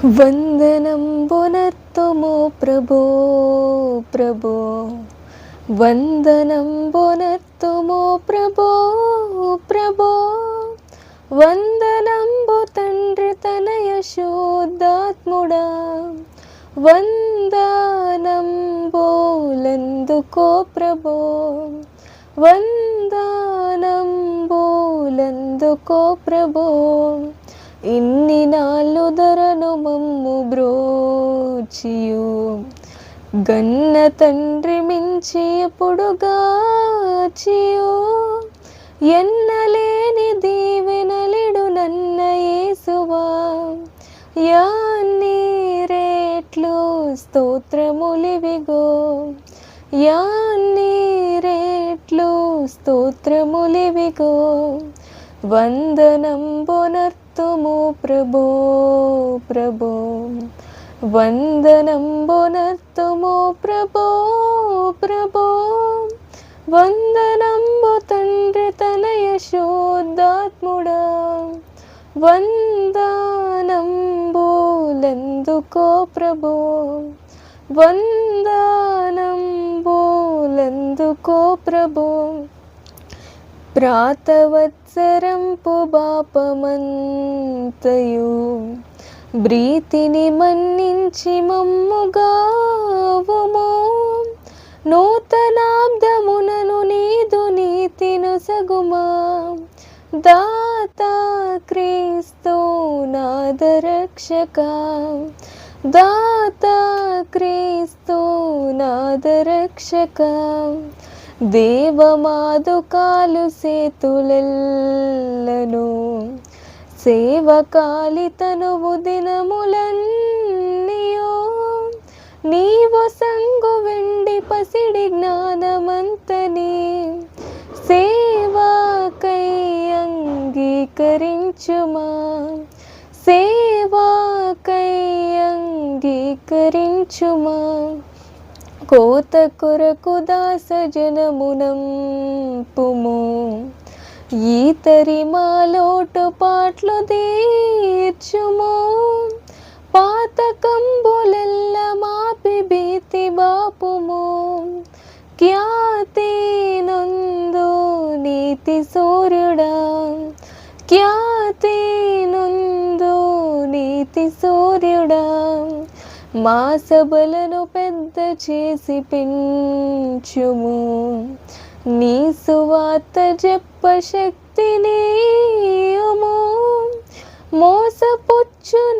వందనంబునర్తుము ప్రభో ప్రభో, వందనంబునర్తుము ప్రభో ప్రభో, వందనంబు తండ్రి తనయ శుద్ధాత్ముడా, వందనంబులందుకో ప్రభో, వందనంబులందుకో ప్రభో. ఇన్ని నాళ్ళు ధరను మమ్ము బ్రోచియు, గన్న తండ్రి మించి ఎప్పుడుగాచియు, ఎన్నలేని దీవెనలిడు నన్న యేసువా, యాన్ని రేట్లు స్తోత్రములివిగో, యాన్ని రేట్లు స్తోత్రములివిగో. వందనంబునర్తుము ప్రభో ప్రభో, వందనంబునర్తుము ప్రభో ప్రభో, వందనంబు తండ్రి తనయ శుద్ధాత్ముడా, వందనంబులందుకో ప్రభో, వందనంబులందుకో ప్రభో. ప్రాతవత్సరంపు బాపమంతయు బ్రీతిని మన్నించి మమ్ముగావుము, నూతనాబ్దమునను నీదు నీతిను సగుమా, దాతా క్రీస్తు నాదరక్షక, దాతా క్రీస్తు నాదరక్షక. దేవమాదుకాలు సేతులెల్లను సేవకాలి తనువు దినములన్నీయో, నీవు సంగు వెండి పసిడి జ్ఞానమంతని సేవాకై అంగీకరించుమా, సేవాకై అంగీకరించుమా. కోత కొరకు దాస జనమునంపుము, ఈతరి మాలోటు పాట్లు తీర్చుము, పాతకంబులెల్ల మాపి భీతి బాపుము, ఖ్యాతి నందు నీతి సూర్యుడా, ఖ్యాతి నందు నీతి సూర్యుడా. మా సభలను పెద్ద చేసి పెంచుము, నీ సువార్త చెప్ప శక్తిని మోసపుచ్చు